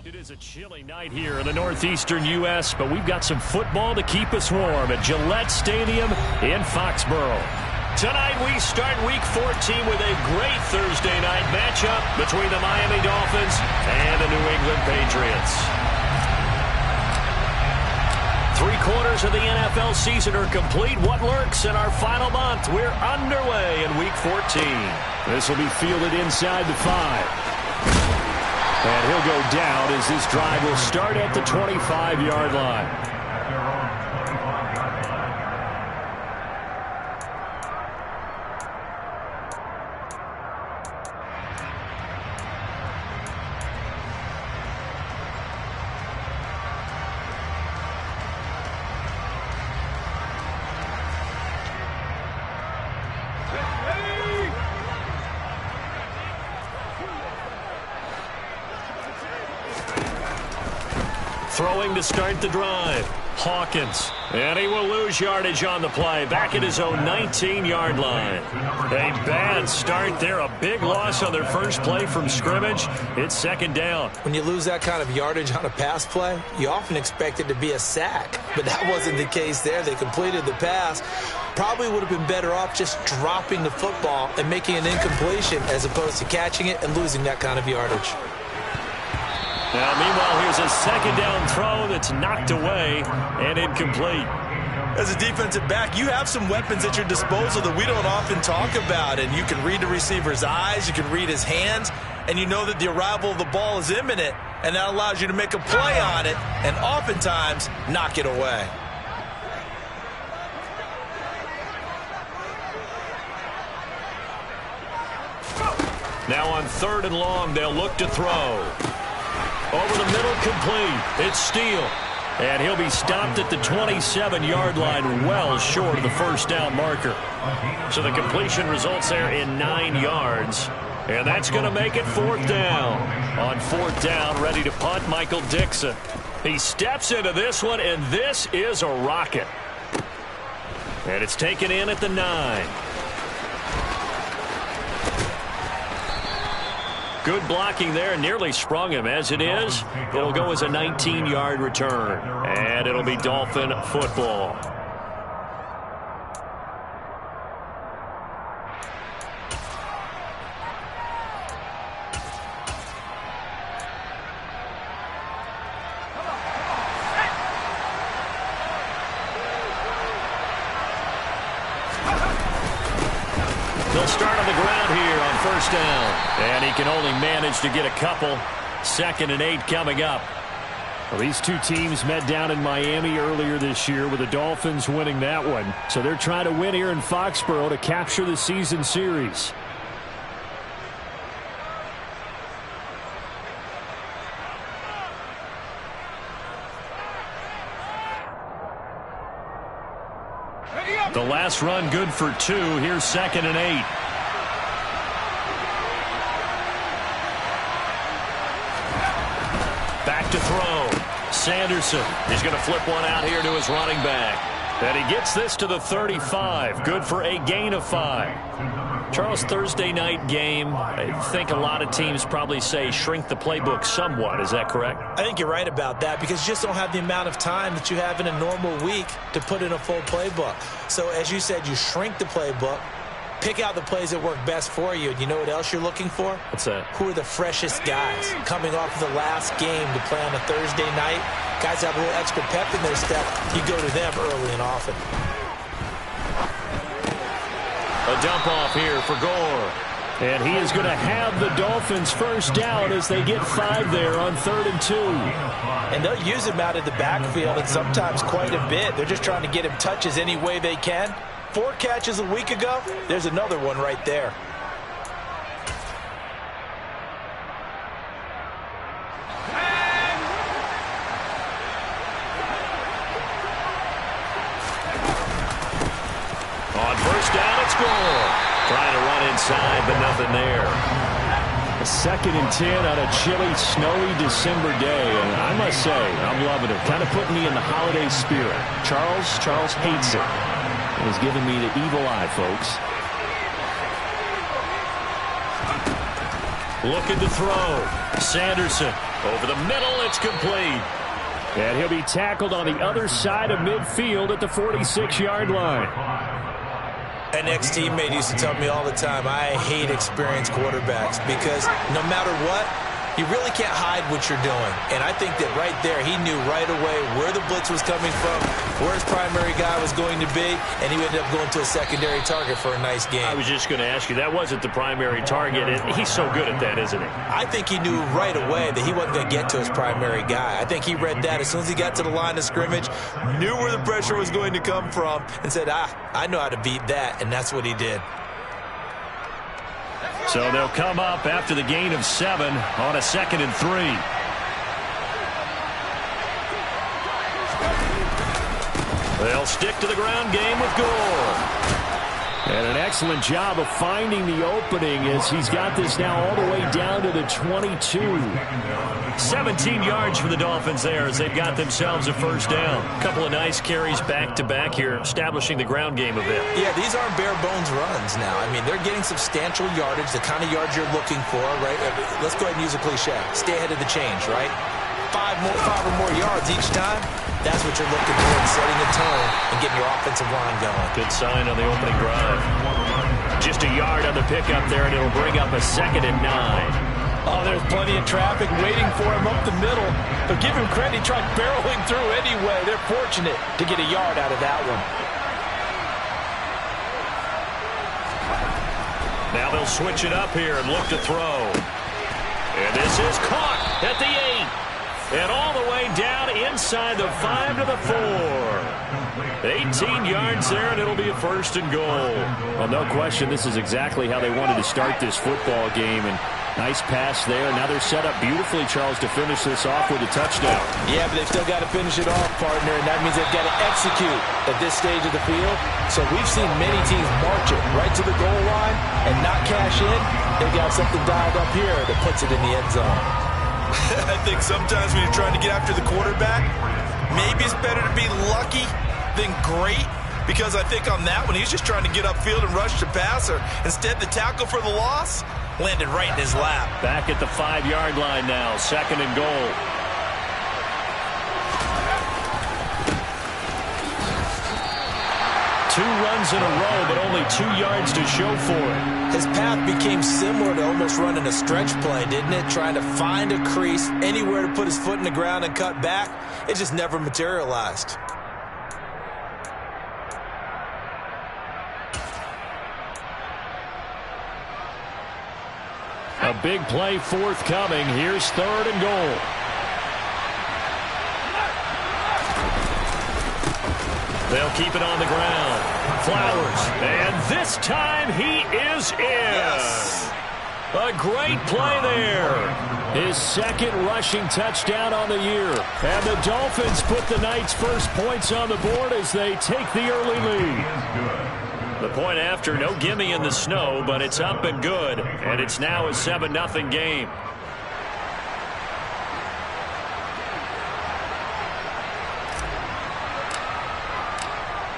It is a chilly night here in the northeastern U.S., but we've got some football to keep us warm at Gillette Stadium in Foxborough. Tonight we start Week 14 with a great Thursday night matchup between the Miami Dolphins and the New England Patriots. 3/4 of the NFL season are complete. What lurks in our final month? We're underway in Week 14. This will be fielded inside the 5. And he'll go down as this drive will start at the 25-yard line. Throwing to start the drive, Hawkins. And he will lose yardage on the play, back at his own 19-yard line. A bad start there, a big loss on their first play from scrimmage. It's second down. When you lose that kind of yardage on a pass play, you often expect it to be a sack. But that wasn't the case there. They completed the pass. Probably would have been better off just dropping the football and making an incompletion as opposed to catching it and losing that kind of yardage. Now, meanwhile, here's a second down throw that's knocked away and incomplete. As a defensive back, you have some weapons at your disposal that we don't often talk about. And you can read the receiver's eyes, you can read his hands, and you know that the arrival of the ball is imminent. And that allows you to make a play on it and oftentimes knock it away. Now on 3rd and long, they'll look to throw. Over the middle, complete. It's Steele. And he'll be stopped at the 27-yard line, well short of the first down marker. So the completion results there in 9 yards. And that's going to make it 4th down. On 4th down, ready to punt, Michael Dixon. He steps into this one, and this is a rocket. And it's taken in at the 9. Good blocking there, nearly sprung him. As it is, it'll go as a 19-yard return. And it'll be Dolphin football. They'll start on the ground here on 1st down. And he can only manage to get a couple. 2nd and 8 coming up. Well, these two teams met down in Miami earlier this year with the Dolphins winning that one. So they're trying to win here in Foxborough to capture the season series. The last run good for 2. Here's 2nd and 8. Back to throw. Sanderson. He's going to flip one out here to his running back. And he gets this to the 35. Good for a gain of 5. Charles, Thursday night game, I think a lot of teams probably say shrink the playbook somewhat. Is that correct? I think you're right about that because you just don't have the amount of time that you have in a normal week to put in a full playbook. So as you said, you shrink the playbook, pick out the plays that work best for you. And you know what else you're looking for? What's that? Who are the freshest guys coming off of the last game to play on a Thursday night? Guys have a little extra pep in their step. You go to them early and often. A dump off here for Gore. And he is going to have the Dolphins first down as they get 5 there on 3rd and 2. And they'll use him out of the backfield and sometimes quite a bit. They're just trying to get him touches any way they can. 4 catches a week ago. There's another one right there. On 1st down, it's Gore. Trying to run inside, but nothing there. A 2nd and 10 on a chilly, snowy December day. And I must say, I'm loving it. Kind of putting me in the holiday spirit. Charles hates it. He's giving me the evil eye, folks. Looking to throw. Sanderson over the middle. It's complete. And he'll be tackled on the other side of midfield at the 46-yard line. An ex-teammate used to tell me all the time, I hate experienced quarterbacks because no matter what, you really can't hide what you're doing. And I think that right there, he knew right away where the blitz was coming from, where his primary guy was going to be, and he ended up going to a secondary target for a nice game. I was just going to ask you, that wasn't the primary target. He's so good at that, isn't he? I think he knew right away that he wasn't going to get to his primary guy. I think he read that as soon as he got to the line of scrimmage, knew where the pressure was going to come from, and said, I know how to beat that, and that's what he did. So they'll come up after the gain of 7 on a 2nd and 3. They'll stick to the ground game with Gore. And an excellent job of finding the opening as he's got this now all the way down to the 22. 17 yards for the Dolphins there as they've got themselves a first down. A couple of nice carries back-to-back here, establishing the ground game a bit. Yeah, these aren't bare-bones runs now. I mean, they're getting substantial yardage, the kind of yards you're looking for, right? Let's go ahead and use a cliche. Stay ahead of the change, right? 5 or more yards each time. That's what you're looking for in setting a tone and getting your offensive line going. Good sign on the opening drive. Just a yard on the pickup there, and it'll bring up a 2nd and 9. Oh, there's plenty of traffic waiting for him up the middle. But give him credit, he tried barreling through anyway. They're fortunate to get a yard out of that one. Now they'll switch it up here and look to throw. And this is caught at the 8. And all the way down inside the 5 to the 4. 18 yards there, and it'll be a 1st and goal. Well, no question, this is exactly how they wanted to start this football game. And nice pass there. Now they're set up beautifully, Charles, to finish this off with a touchdown. Yeah, but they've still got to finish it off, partner, and that means they've got to execute at this stage of the field. So we've seen many teams march it right to the goal line and not cash in. They've got something dialed up here that puts it in the end zone. I think sometimes when you're trying to get after the quarterback, maybe it's better to be lucky than great, because I think on that one, he's just trying to get upfield and rush the passer. Instead, the tackle for the loss landed right in his lap. Back at the 5-yard line now, 2nd and goal. Two runs in a row, but only 2 yards to show for it. His path became similar to almost running a stretch play, didn't it? Trying to find a crease, anywhere to put his foot in the ground and cut back. It just never materialized. A big play forthcoming. Here's 3rd and goal. They'll keep it on the ground. Flowers. And this time he is in. Yes. A great play there. His 2nd rushing touchdown on the year. And the Dolphins put the night's first points on the board as they take the early lead. The point after, no gimme in the snow, but it's up and good. And it's now a 7-0 game.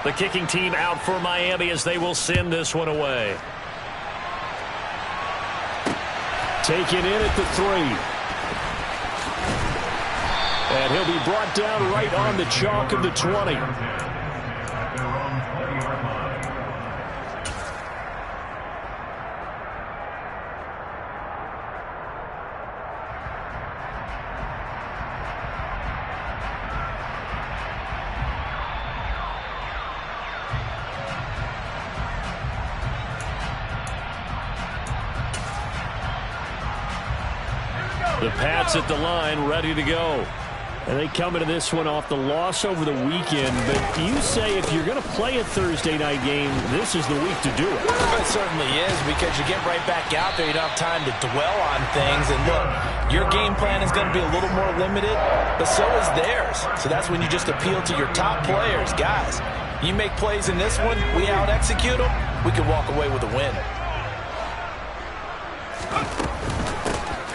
The kicking team out for Miami as they will send this one away. Taken in at the 3. And he'll be brought down right on the chalk of the 20. The Pats at the line, ready to go. And they come into this one off the loss over the weekend. But you say if you're going to play a Thursday night game, this is the week to do it. It certainly is, because you get right back out there. You don't have time to dwell on things. And look, your game plan is going to be a little more limited, but so is theirs. So that's when you just appeal to your top players. Guys, you make plays in this one, we out-execute them, we can walk away with a win.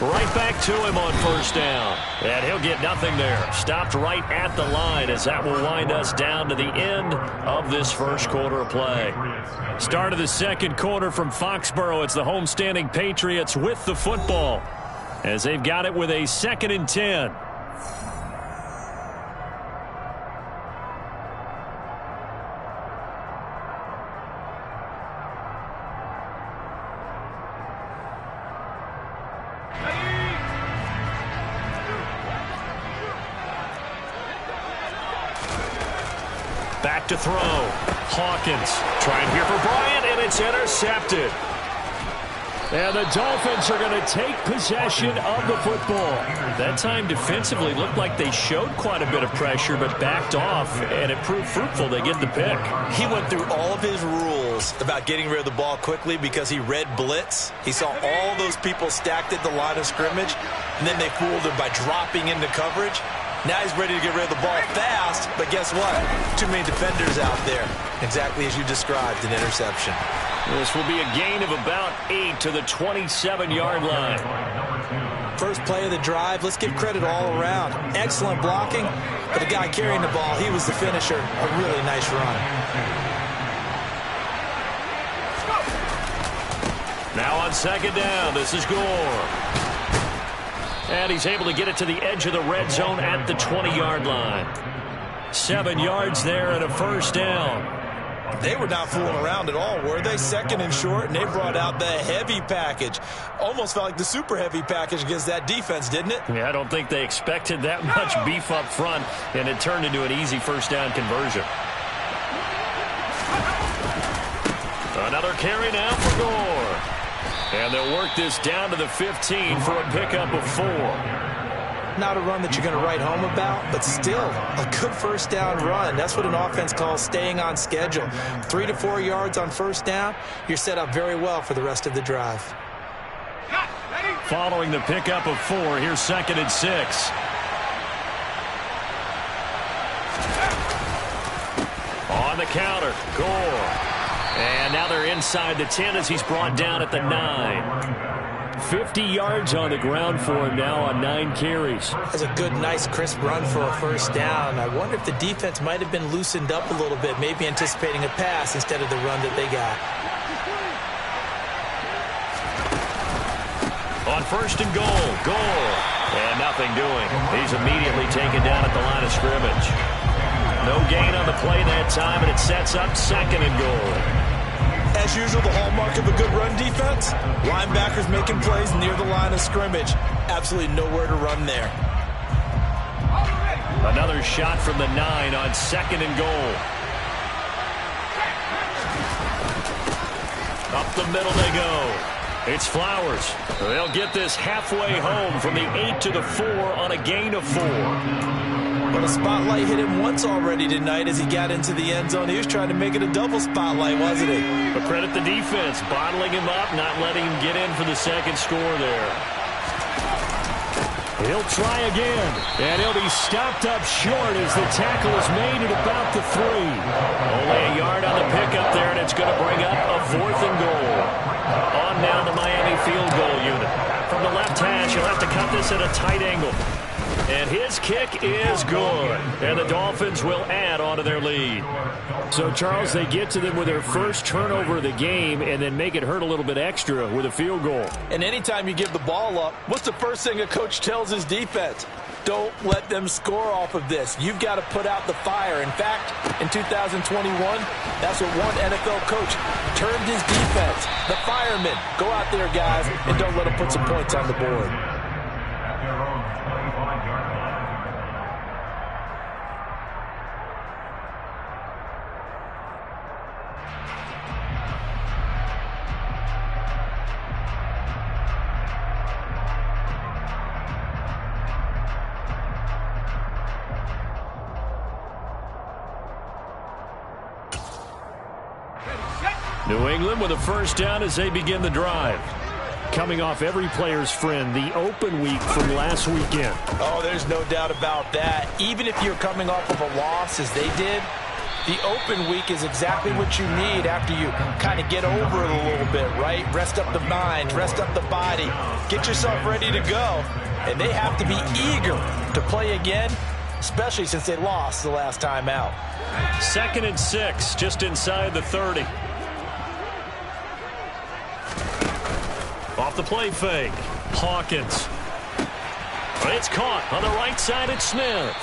Right back to him on first down. And he'll get nothing there. Stopped right at the line as that will wind us down to the end of this first quarter of play. Start of the second quarter from Foxborough. It's the homestanding Patriots with the football as they've got it with a 2nd and 10. Back to throw. Hawkins trying here for Bryant, and it's intercepted. And the Dolphins are going to take possession of the football. That time defensively looked like they showed quite a bit of pressure but backed off, and it proved fruitful. They get the pick. He went through all of his rules about getting rid of the ball quickly because he read blitz. He saw all those people stacked at the line of scrimmage, and then they fooled him by dropping into coverage. Now he's ready to get rid of the ball fast, but guess what? Too many defenders out there. Exactly as you described, an interception. This will be a gain of about 8 to the 27-yard line. First play of the drive, let's give credit all around. Excellent blocking, but the guy carrying the ball, he was the finisher. A really nice run. Now on second down, this is Gore. And he's able to get it to the edge of the red zone at the 20-yard line. 7 yards there and a first down. They were not fooling around at all, were they? 2nd and short, and they brought out the heavy package. Almost felt like the super heavy package against that defense, didn't it? Yeah, I don't think they expected that much beef up front, and it turned into an easy first down conversion. Another carry now for Gore. And they'll work this down to the 15 for a pickup of 4. Not a run that you're going to write home about, but still a good first down run. That's what an offense calls staying on schedule. 3 to 4 yards on first down, you're set up very well for the rest of the drive. Following the pickup of 4, here's 2nd and 6. On the counter, Gore. And now they're inside the 10 as he's brought down at the 9. 50 yards on the ground for him now on 9 carries. That's a good, nice, crisp run for a first down. I wonder if the defense might have been loosened up a little bit, maybe anticipating a pass instead of the run that they got. On first and goal, Gore. And nothing doing. He's immediately taken down at the line of scrimmage. No gain on the play that time, and it sets up 2nd and goal. As usual, the hallmark of a good run defense, linebackers making plays near the line of scrimmage. Absolutely nowhere to run there. Another shot from the 9 on 2nd and goal. Up the middle they go. It's Flowers. They'll get this halfway home from the 8 to the 4 on a gain of 4. But a spotlight hit him once already tonight as he got into the end zone. He was trying to make it a double spotlight, wasn't he? But credit the defense, bottling him up, not letting him get in for the second score there. He'll try again, and he'll be stopped up short as the tackle is made at about the 3. Only a yard on the pickup there, and it's going to bring up a 4th and goal. On now the Miami field goal unit. From the left hash, he'll have to cut this at a tight angle. And his kick is good. And the Dolphins will add on to their lead. So, Charles, they get to them with their first turnover of the game and then make it hurt a little bit extra with a field goal. And anytime you give the ball up, what's the first thing a coach tells his defense? Don't let them score off of this. You've got to put out the fire. In fact, in 2021, that's what one NFL coach termed his defense. The firemen. Go out there, guys, and don't let them put some points on the board. New England with a first down as they begin the drive. Coming off every player's friend, the open week from last weekend. Oh, there's no doubt about that. Even if you're coming off of a loss as they did, The open week is exactly what you need after you kind of get over it a little bit, right? Rest up the mind, rest up the body, get yourself ready to go. And they have to be eager to play again, especially since they lost the last time out. 2nd and 6, just inside the 30. Off the play fake, Hawkins. It's caught on the right side at Smith.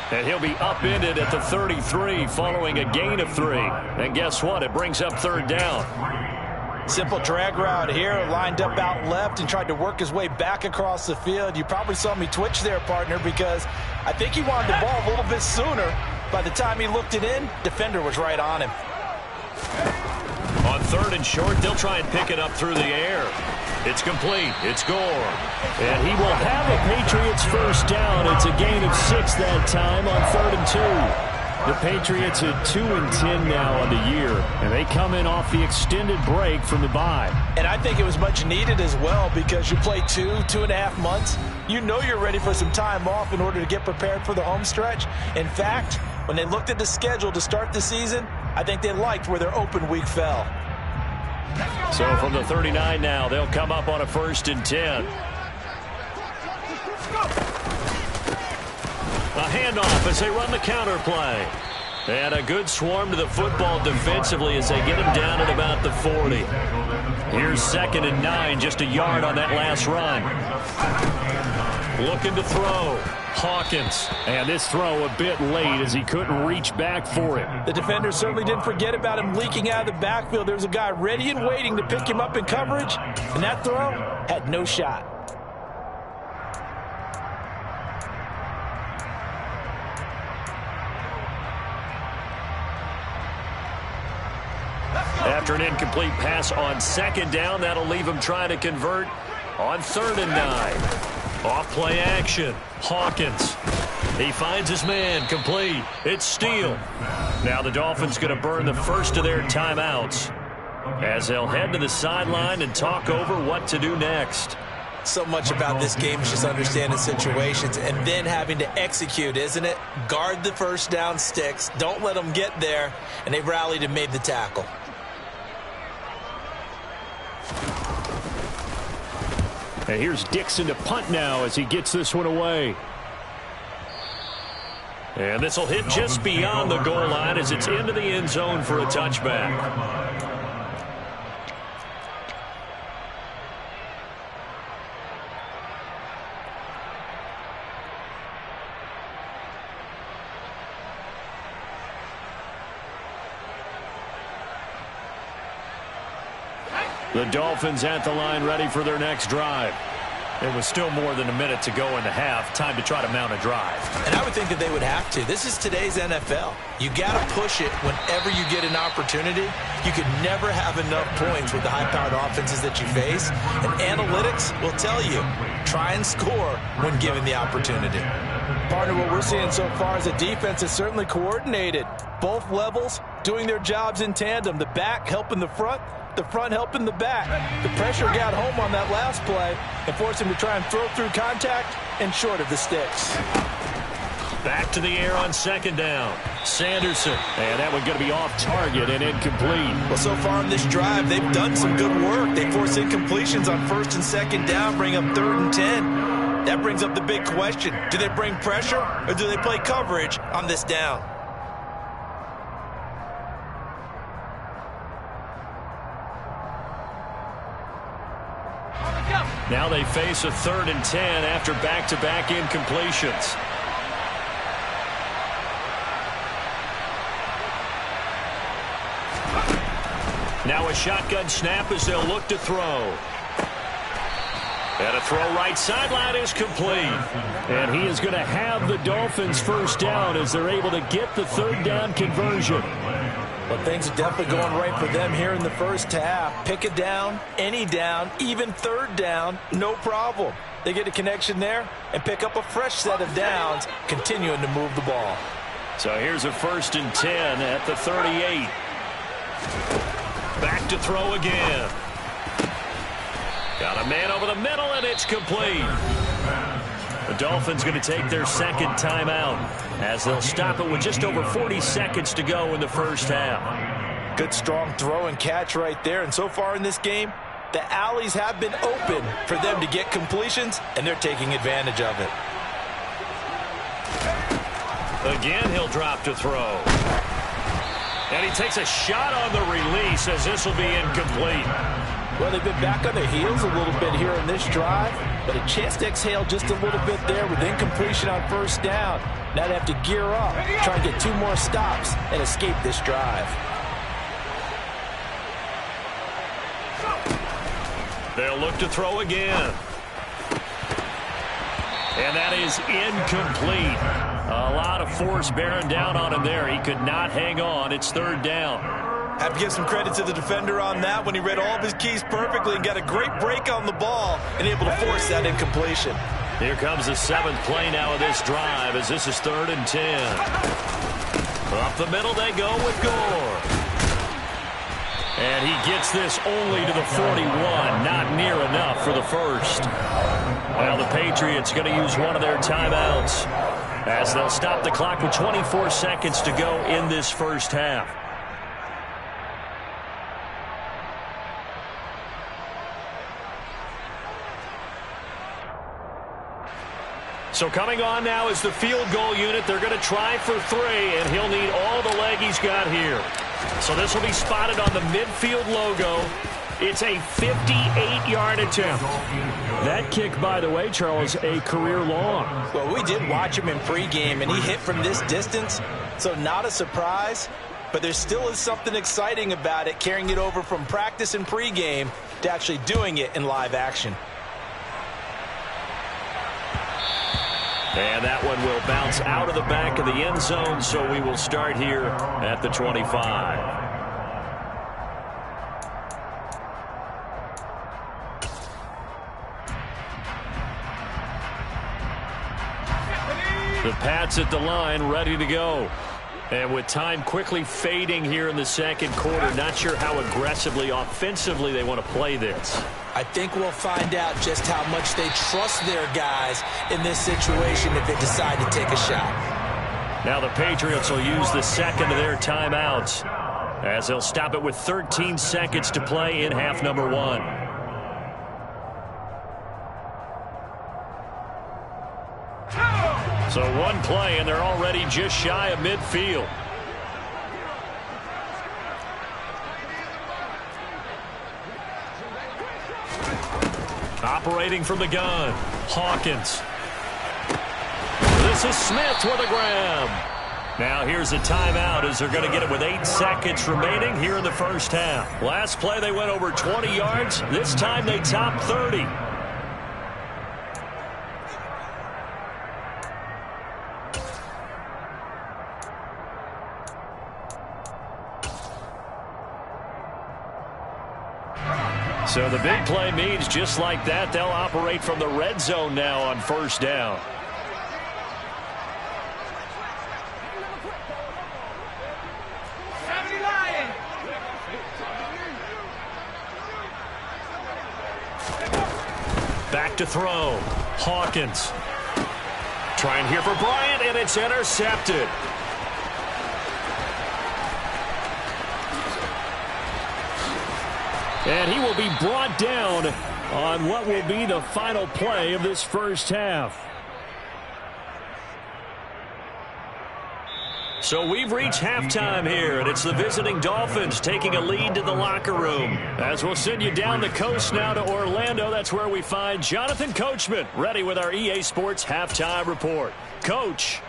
And he'll be upended at the 33 following a gain of 3. And guess what? It brings up 3rd down. Simple drag route here, lined up out left and tried to work his way back across the field. You probably saw me twitch there, partner, because I think he wanted the ball a little bit sooner. By the time he looked it in, defender was right on him. On 3rd and short, they'll try and pick it up through the air. It's complete. It's Gore. And he will have a Patriots first down. It's a gain of 6 that time on 3rd and 2. The Patriots are 2-10 now on the year, and they come in off the extended break from the bye. And I think it was much needed as well because you play 2.5 months. You know you're ready for some time off in order to get prepared for the home stretch. In fact, when they looked at the schedule to start the season, I think they liked where their open week fell. So from the 39 now, they'll come up on a 1st and 10. A handoff as they run the counter play. And a good swarm to the football defensively as they get him down at about the 40. Here's 2nd and 9, just a yard on that last run. Looking to throw. Hawkins. And this throw a bit late as he couldn't reach back for it. The defender certainly didn't forget about him leaking out of the backfield. There's a guy ready and waiting to pick him up in coverage. And that throw had no shot. After an incomplete pass on 2nd down, that'll leave him trying to convert on 3rd and 9. Off play action. Hawkins. He finds his man. Complete. It's Steele. Now the Dolphins going to burn the first of their timeouts as they'll head to the sideline and talk over what to do next. So much about this game is just understanding situations and then having to execute, isn't it? Guard the first down sticks. Don't let them get there. And they rallied and made the tackle. And here's Dixon to punt now as he gets this one away. And this will hit just beyond the goal line as it's into the end zone for a touchback. The Dolphins at the line ready for their next drive. It was still more than a minute to go in the half. Time to try to mount a drive. And I would think that they would have to. This is today's NFL. You got to push it whenever you get an opportunity. You could never have enough points with the high-powered offenses that you face. And analytics will tell you, try and score when given the opportunity. Partner, what we're seeing so far is a defense that's certainly coordinated. Both levels doing their jobs in tandem. The back helping the front helping the back. The pressure got home on that last play and forced him to try and throw through contact and short of the sticks. Back to the air on 2nd down. Sanderson. And that one going to be off target and incomplete. Well, so far in this drive, they've done some good work. They force incompletions on 1st and 2nd down, bring up 3rd and 10. That brings up the big question. Do they bring pressure or do they play coverage on this down? Now they face a 3rd and 10 after back-to-back incompletions. Now a shotgun snap as they'll look to throw. And a throw right sideline is complete. And he is going to have the Dolphins first down as they're able to get the 3rd down conversion. Well, things are definitely going right for them here in the first half. Pick a down, any down, even 3rd down, no problem. They get a connection there and pick up a fresh set of downs, continuing to move the ball. So here's a 1st and 10 at the 38. Back to throw again. Got a man over the middle, and it's complete. The Dolphins going to take their second timeout as they'll stop it with just over 40 seconds to go in the first half. Good strong throw and catch right there. And so far in this game, the alleys have been open for them to get completions, and they're taking advantage of it. Again, he'll drop to throw. And he takes a shot on the release as this will be incomplete. Well, they've been back on their heels a little bit here in this drive, but a chance to exhale just a little bit there with incompletion on first down. Now they have to gear up, try and get 2 more stops and escape this drive. They'll look to throw again. And that is incomplete. A lot of force bearing down on him there. He could not hang on. It's third down. Have to give some credit to the defender on that when he read all of his keys perfectly and got a great break on the ball and able to force that incompletion. Here comes the 7th play now of this drive as this is 3rd and 10. Up the middle they go with Gore. And he gets this only to the 41. Not near enough for the first. Well, the Patriots going to use one of their timeouts as they'll stop the clock with 24 seconds to go in this first half. So coming on now is the field goal unit. They're going to try for 3, and he'll need all the leg he's got here. So this will be spotted on the midfield logo. It's a 58-yard attempt. That kick, by the way, Charles, a career long. Well, we did watch him in pregame, and he hit from this distance, so not a surprise. But there still is something exciting about it, carrying it over from practice and pregame to actually doing it in live action. And that one will bounce out of the back of the end zone, so we will start here at the 25. The Pats at the line, ready to go. And with time quickly fading here in the second quarter, not sure how aggressively, offensively they want to play this. I think we'll find out just how much they trust their guys in this situation if they decide to take a shot. Now the Patriots will use the second of their timeouts as they'll stop it with 13 seconds to play in half number 1. So one play, and they're already just shy of midfield. Operating from the gun, Hawkins. This is Smith with a grab. Now here's a timeout as they're going to get it with 8 seconds remaining here in the first half. Last play they went over 20 yards. This time they topped 30. So the big play means just like that, they'll operate from the red zone now on first down. Back to throw. Hawkins. Trying here for Bryant, and it's intercepted. And he will be brought down on what will be the final play of this first half. So we've reached halftime here, and it's the visiting Dolphins taking a lead to the locker room. As we'll send you down the coast now to Orlando, that's where we find Jonathan Coachman ready with our EA Sports Halftime Report. Coach.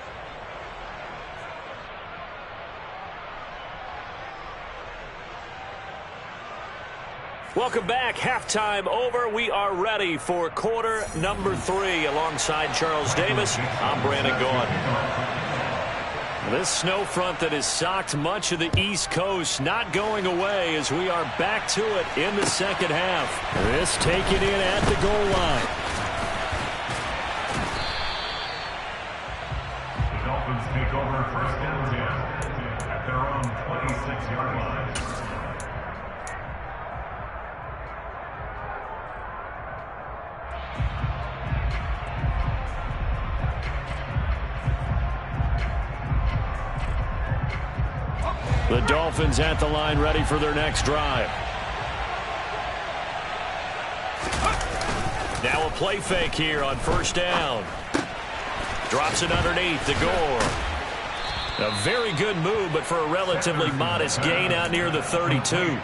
Welcome back. Halftime over. We are ready for quarter number 3. Alongside Charles Davis, I'm Brandon Gaudin. This snow front that has socked much of the East Coast not going away as we are back to it in the second half. This taken in at the goal line. The Dolphins take over first and 10 at their own 26-yard line. The Dolphins at the line ready for their next drive. Now a play fake here on first down. Drops it underneath to Gore. A very good move, but for a relatively modest gain out near the 32.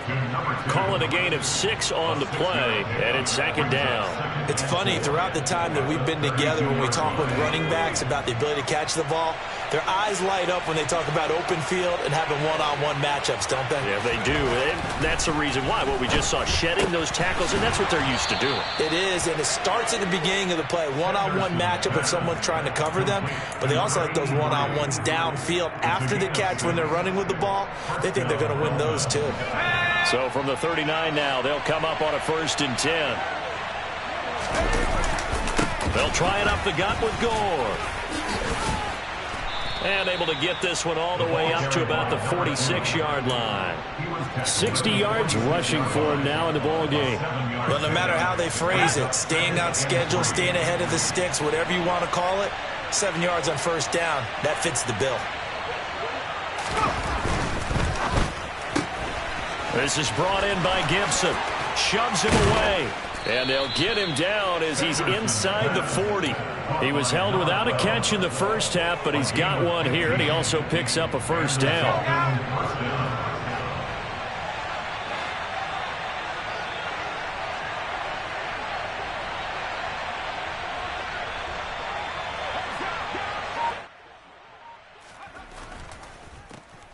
Call it a gain of 6 on the play, and it's second down. It's funny, throughout the time that we've been together, when we talk with running backs about the ability to catch the ball, their eyes light up when they talk about open field and having one-on-one matchups, don't they? Yeah, they do. And that's the reason why. What we just saw, shedding those tackles, and that's what they're used to doing. It is, and it starts at the beginning of the play. One-on-one matchup if someone's trying to cover them, but they also like those one-on-ones downfield after the catch when they're running with the ball. They think they're going to win those too. So from the 39 now, they'll come up on a 1st and 10. They'll try it up the gut with Gore. And able to get this one all the way up to about the 46-yard line. 60 yards rushing for him now in the ball game. Well, no matter how they phrase it, staying on schedule, staying ahead of the sticks, whatever you want to call it, 7 yards on first down, that fits the bill. This is brought in by Gibson. Shoves him away. And they'll get him down as he's inside the 40. He was held without a catch in the first half, but he's got one here, and he also picks up a first down.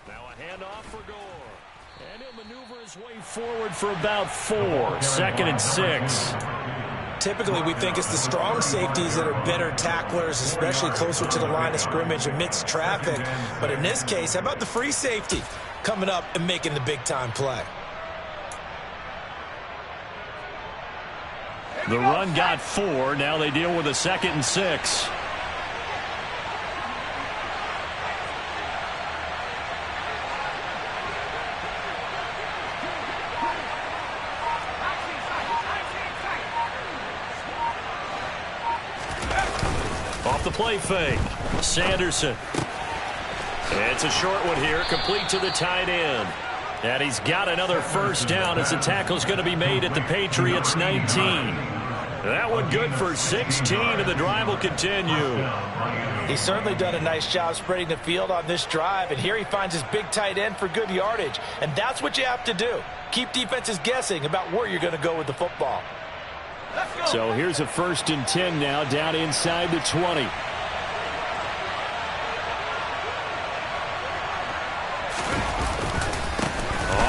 Now a handoff for Gore. And he'll maneuver his way forward for about 4. 2nd and 6. Typically, we think it's the strong safeties that are better tacklers, especially closer to the line of scrimmage amidst traffic. But in this case, how about the free safety coming up and making the big-time play? The run got 4. Now they deal with a 2nd and 6. Off the play fake. Sanderson. It's a short one here, complete to the tight end. And he's got another first down as the tackle's going to be made at the Patriots' 19. That one good for 16, and the drive will continue. He's certainly done a nice job spreading the field on this drive, and here he finds his big tight end for good yardage. And that's what you have to do. Keep defenses guessing about where you're going to go with the football. So here's a 1st and 10 now, down inside the 20. On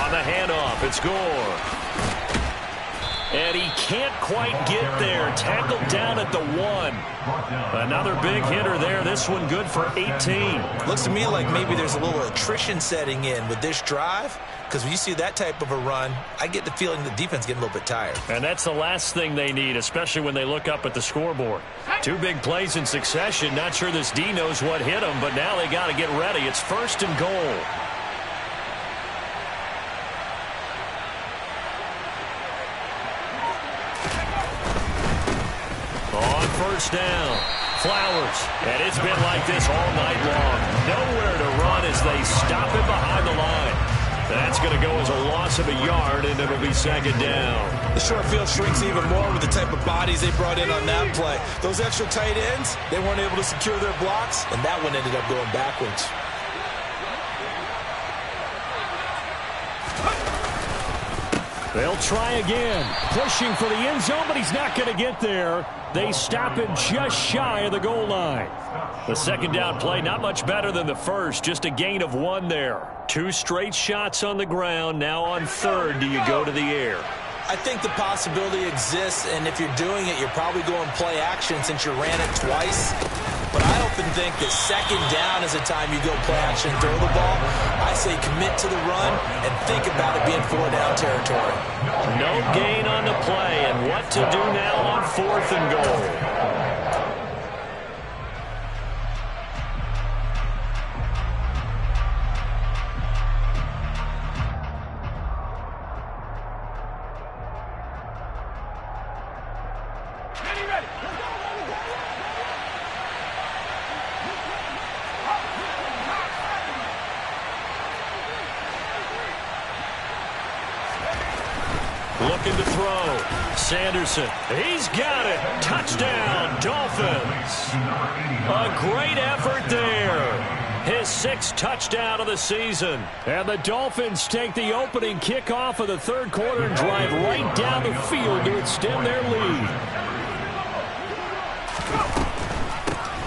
the handoff, it's Gore. And he can't quite get there. Tackled down at the 1. Another big hitter there. This one good for 18. Looks to me like maybe there's a little attrition setting in with this drive, because when you see that type of a run, I get the feeling the defense getting a little bit tired. And that's the last thing they need, especially when they look up at the scoreboard. 2 big plays in succession. Not sure this D knows what hit him, but now they got to get ready. It's 1st and goal. On first down, Flowers. And it's been like this all night long. Nowhere to run as they stop it behind the line. That's going to go as a loss of a yard, and it'll be 2nd down. The short field shrinks even more with the type of bodies they brought in on that play. Those extra tight ends, they weren't able to secure their blocks, and that one ended up going backwards. They'll try again. Pushing for the end zone, but he's not going to get there. They stop him just shy of the goal line. The 2nd down play, not much better than the first. Just a gain of 1 there. 2 straight shots on the ground. Now on 3rd, do you go to the air? I think the possibility exists, and if you're doing it, you're probably going play action since you ran it twice. But I often think that 2nd down is the time you go play action and throw the ball. I say commit to the run and think about it being 4-down territory. No gain on the play, and what to do now on 4th and goal. looking to throw. Sanderson, he's got it. Touchdown, Dolphins. A great effort there. His 6th touchdown of the season. And the Dolphins take the opening kickoff of the third quarter and drive right down the field to extend their lead.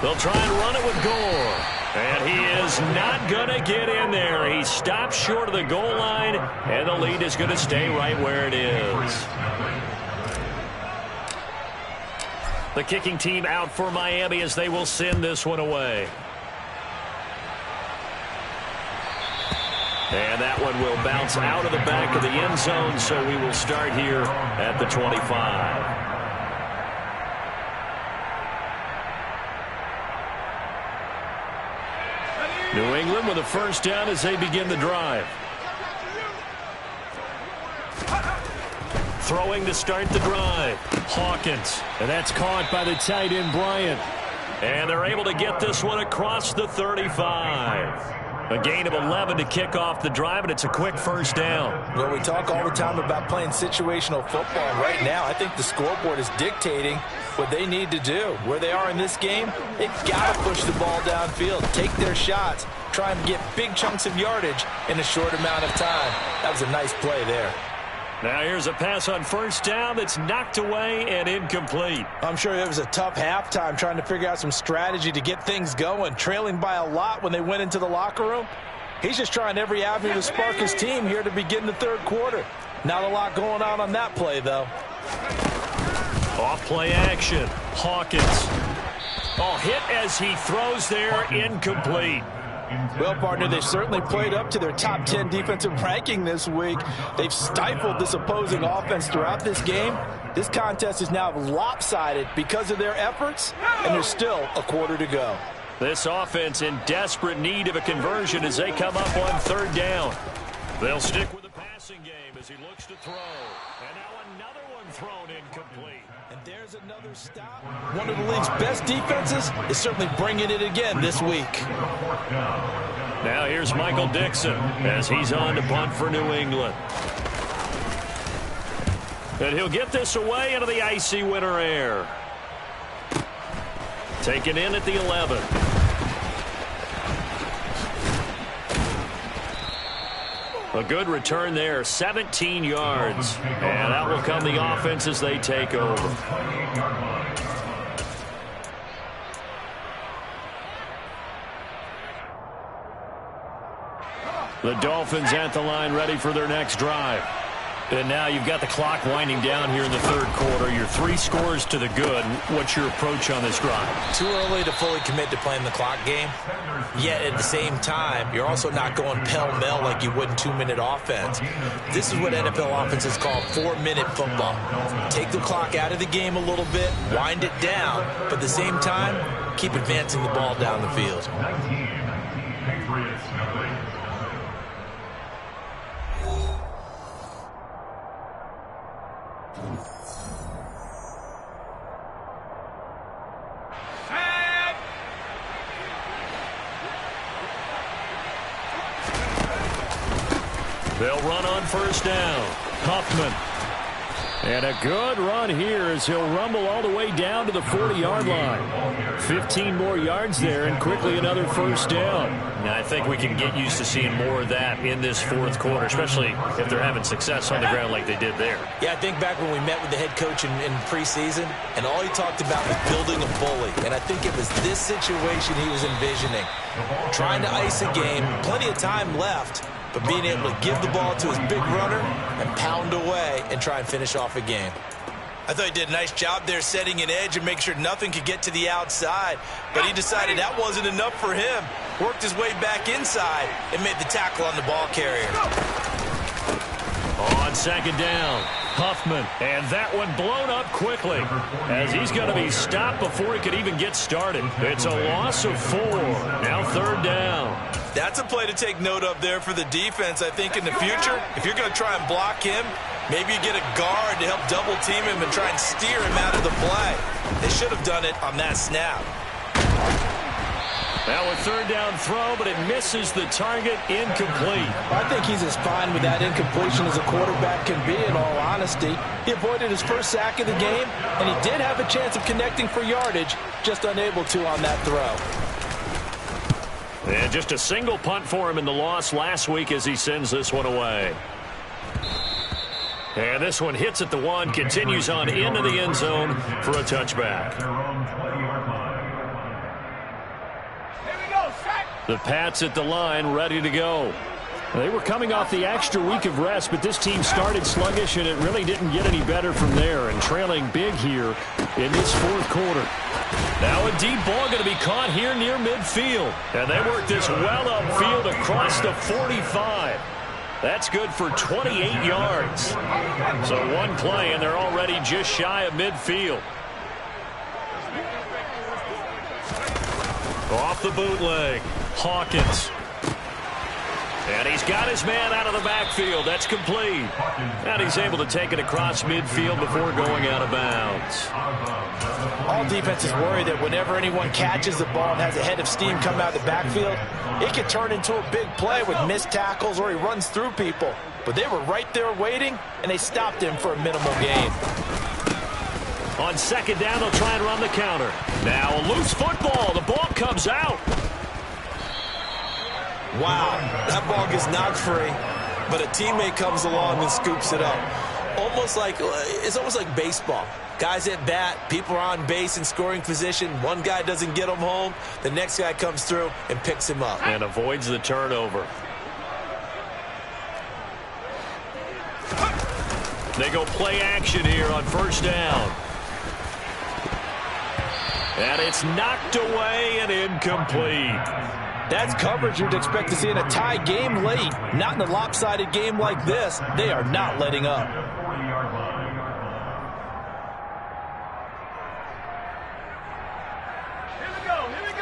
They'll try and run it with Gore. And he is not going to get in there. He stops short of the goal line, and the lead is going to stay right where it is. The kicking team out for Miami as they will send this one away. And that one will bounce out of the back of the end zone, so we will start here at the 25. New England with a first down as they begin the drive. Throwing to start the drive. Hawkins. And that's caught by the tight end, Bryant. And they're able to get this one across the 35. A gain of 11 to kick off the drive, and it's a quick first down. Well, we talk all the time about playing situational football. Right now, I think the scoreboard is dictating what they need to do. Where they are in this game, they've got to push the ball downfield, take their shots, try and get big chunks of yardage in a short amount of time. That was a nice play there. Now here's a pass on first down that's knocked away and incomplete. I'm sure it was a tough halftime trying to figure out some strategy to get things going, trailing by a lot when they went into the locker room. He's just trying every avenue to spark his team here to begin the third quarter. Not a lot going on that play, though. Off play action. Hawkins. Oh, hit as he throws there, incomplete. Well, partner, they've certainly played up to their top 10 defensive ranking this week. They've stifled this opposing offense throughout this game. This contest is now lopsided because of their efforts, and there's still a quarter to go. This offense in desperate need of a conversion as they come up on third down. They'll stick with the passing game as he looks to throw. And now another one thrown incomplete. And there's another stop. One of the league's best defenses is certainly bringing it again this week. Now here's Michael Dixon as he's on to punt for New England. And he'll get this away into the icy winter air. Taken in at the 11. A good return there, 17 yards. And out will come the offense as they take over. The Dolphins at the line ready for their next drive. And now you've got the clock winding down here in the third quarter. You're 3 scores to the good. What's your approach on this drive? Too early to fully commit to playing the clock game. Yet at the same time, you're also not going pell-mell like you would in 2-minute offense. This is what NFL offenses call 4-minute football. Take the clock out of the game a little bit, wind it down, but at the same time, keep advancing the ball down the field. 19, Patriots. They'll run on first down. Huffman. And a good run here as he'll rumble all the way down to the 40-yard line. 15 more yards there and quickly another first down. Now, I think we can get used to seeing more of that in this fourth quarter, especially if they're having success on the ground like they did there. Yeah, I think back when we met with the head coach in preseason, and all he talked about was building a bully. And I think it was this situation he was envisioning. Trying to ice a game, plenty of time left, but being able to give the ball to his big runner and pound away and try and finish off a game. I thought he did a nice job there setting an edge and make sure nothing could get to the outside. But he decided that wasn't enough for him. Worked his way back inside and made the tackle on the ball carrier. On second down, Huffman. And that one blown up quickly as he's going to be stopped before he could even get started. It's a loss of 4. Now third down. That's a play to take note of there for the defense. I think in the future, if you're going to try and block him, maybe you get a guard to help double team him and try and steer him out of the play. They should have done it on that snap. Now a third down throw, but it misses the target, incomplete. I think he's as fine with that incompletion as a quarterback can be, in all honesty. He avoided his first sack of the game, and he did have a chance of connecting for yardage, just unable to on that throw. And just a single punt for him in the loss last week as he sends this one away. And this one hits at the 1, continues on into the end zone for a touchback. The Pats at the line, ready to go. They were coming off the extra week of rest, but this team started sluggish, and it really didn't get any better from there, and trailing big here in this fourth quarter. Now a deep ball going to be caught here near midfield, and they work this well upfield across the 45. That's good for 28 yards. So one play, and they're already just shy of midfield. Off the bootleg, Hawkins. And he's got his man out of the backfield. That's complete. And he's able to take it across midfield before going out of bounds. All defenses worry that whenever anyone catches the ball and has a head of steam come out of the backfield, it can turn into a big play with missed tackles or he runs through people. But they were right there waiting, and they stopped him for a minimal gain. On second down, they'll try and run the counter. Now a loose football. The ball comes out. Wow, that ball gets knocked free, but a teammate comes along and scoops it up. It's almost like baseball. Guys at bat, people are on base in scoring position. One guy doesn't get him home. The next guy comes through and picks him up. And avoids the turnover. They go play action here on first down. And it's knocked away and incomplete. That's coverage you'd expect to see in a tie game late. Not in a lopsided game like this. They are not letting up.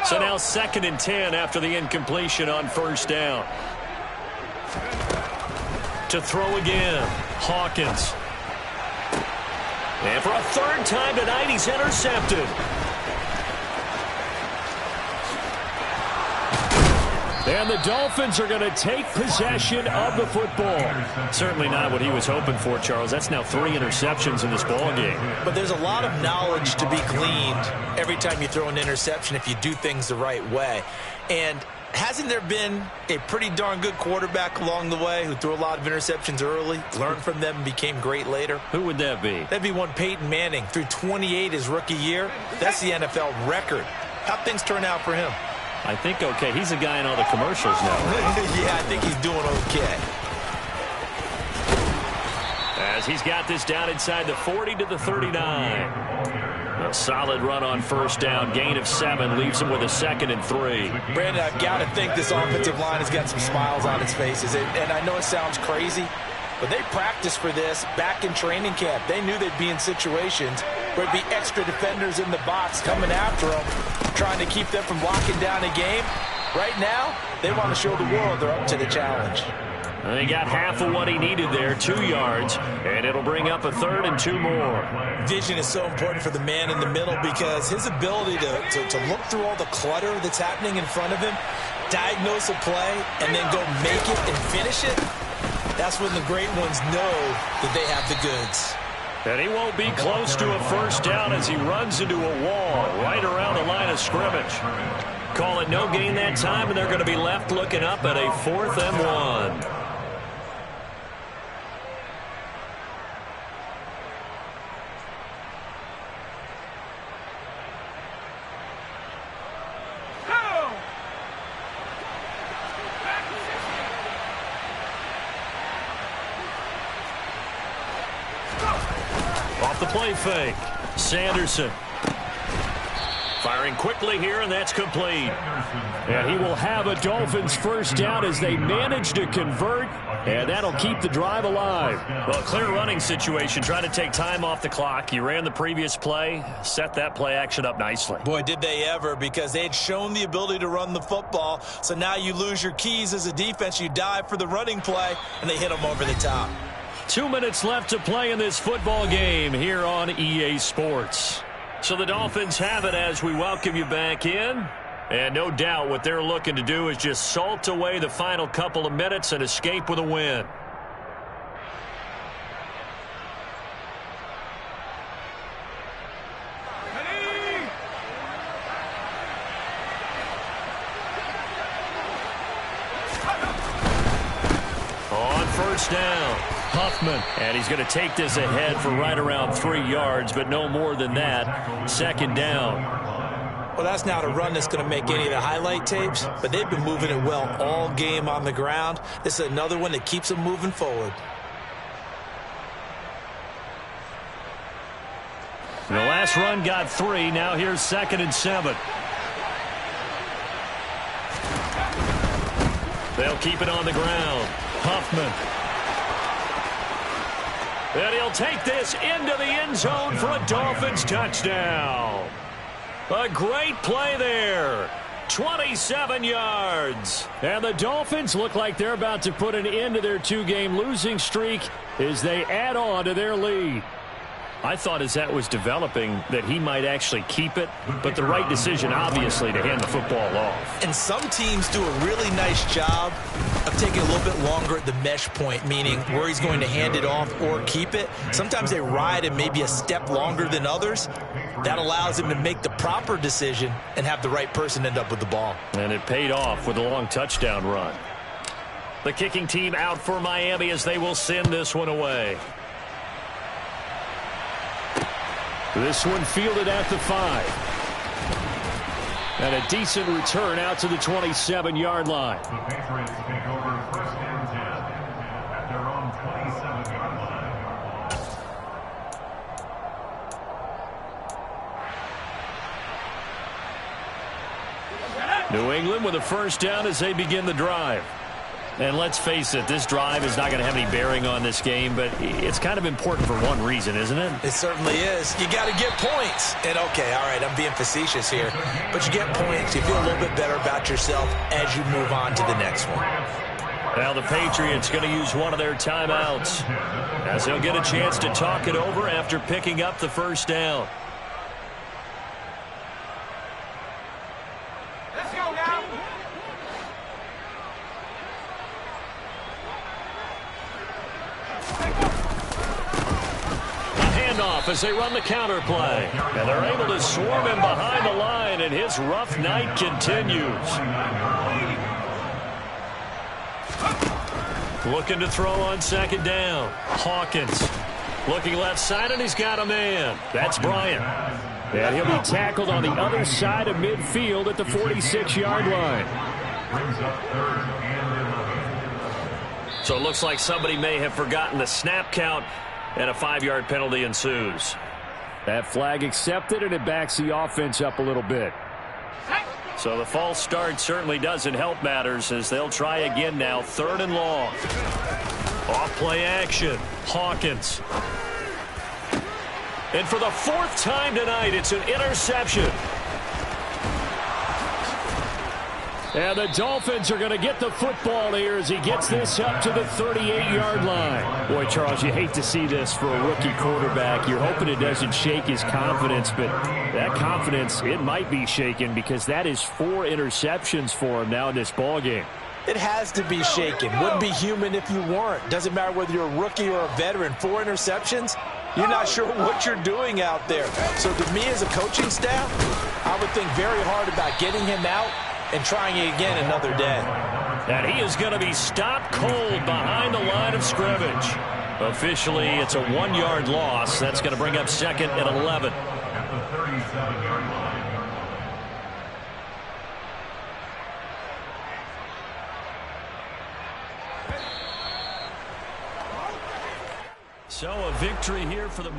So now 2nd and 10 after the incompletion on first down. To throw again, Hawkins. And for a third time tonight, he's intercepted. And the Dolphins are going to take possession of the football. Certainly not what he was hoping for, Charles. That's now 3 interceptions in this ball game. But there's a lot of knowledge to be gleaned every time you throw an interception if you do things the right way. And hasn't there been a pretty darn good quarterback along the way who threw a lot of interceptions early, learned from them, and became great later? Who would that be? That'd be one Peyton Manning. Threw 28 his rookie year. That's the NFL record. How'd things turn out for him? I think okay. He's a guy in all the commercials now. Yeah, I think he's doing okay. As he's got this down inside the 40 to the 39. A solid run on first down. Gain of 7 leaves him with a 2nd and 3. Brandon, I've got to think this offensive line has got some smiles on its faces. And I know it sounds crazy, but they practiced for this back in training camp. They knew they'd be in situations where there'd be extra defenders in the box coming after them, trying to keep them from locking down a game. Right now, they want to show the world they're up to the challenge. And he got half of what he needed there, 2 yards, and it'll bring up a 3rd and 2 more. Vision is so important for the man in the middle because his ability to look through all the clutter that's happening in front of him, diagnose a play, and then go make it and finish it, that's when the great ones know that they have the goods. And he won't be close to a first down as he runs into a wall right around the line of scrimmage. Call it no gain that time, and they're going to be left looking up at a 4th and 1. Off the play fake, Sanderson. Firing quickly here, and that's complete. And he will have a Dolphins first down as they manage to convert, and that'll keep the drive alive. Well, a clear running situation, trying to take time off the clock. You ran the previous play, set that play action up nicely. Boy, did they ever, because they had shown the ability to run the football. So now you lose your keys as a defense. You dive for the running play, and they hit them over the top. 2 minutes left to play in this football game here on EA Sports. So the Dolphins have it as we welcome you back in. And no doubt what they're looking to do is just salt away the final couple of minutes and escape with a win. On first down, Huffman. And he's going to take this ahead for right around 3 yards, but no more than that. Second down. Well, that's not a run that's going to make any of the highlight tapes, but they've been moving it well all game on the ground. This is another one that keeps them moving forward. The last run got 3. Now here's 2nd and 7. They'll keep it on the ground. Huffman. And he'll take this into the end zone for a Dolphins touchdown. A great play there. 27 yards. And the Dolphins look like they're about to put an end to their 2-game losing streak as they add on to their lead. I thought as that was developing that he might actually keep it, but the right decision, obviously, to hand the football off. And some teams do a really nice job of taking a little bit longer at the mesh point, meaning where he's going to hand it off or keep it. Sometimes they ride it maybe a step longer than others. That allows him to make the proper decision and have the right person end up with the ball. And it paid off with a long touchdown run. The kicking team out for Miami as they will send this one away. This one fielded at the 5. And a decent return out to the 27-yard line. The Patriots take over first and 10 at their own 27-yard line. New England with a first down as they begin the drive. And let's face it, this drive is not going to have any bearing on this game, but it's kind of important for one reason, isn't it? It certainly is. You got to get points. And, okay, all right, I'm being facetious here. But you get points. You feel a little bit better about yourself as you move on to the next one. Now the Patriots going to use one of their timeouts as they'll get a chance to talk it over after picking up the first down. As they run the counter play. And they're able to swarm him behind the line, and his rough night continues. Looking to throw on second down. Hawkins looking left side, and he's got a man. That's Bryant. And he'll be tackled on the other side of midfield at the 46-yard line. So it looks like somebody may have forgotten the snap count, and a 5-yard penalty ensues. That flag accepted, and it backs the offense up a little bit. So the false start certainly doesn't help matters as they'll try again now. 3rd and long. Off play action. Hawkins. And for the 4th time tonight, it's an interception. And the Dolphins are going to get the football here as he gets this up to the 38-yard line. Boy, Charles, you hate to see this for a rookie quarterback. You're hoping it doesn't shake his confidence, but that confidence, it might be shaken because that is 4 interceptions for him now in this ballgame. It has to be shaken. Wouldn't be human if you weren't. Doesn't matter whether you're a rookie or a veteran. 4 interceptions, you're not sure what you're doing out there. So to me as a coaching staff, I would think very hard about getting him out and trying it again another day. And he is going to be stopped cold behind the line of scrimmage. Officially, it's a 1-yard loss. That's going to bring up 2nd and 11. At the 37-yard line. So a victory here for the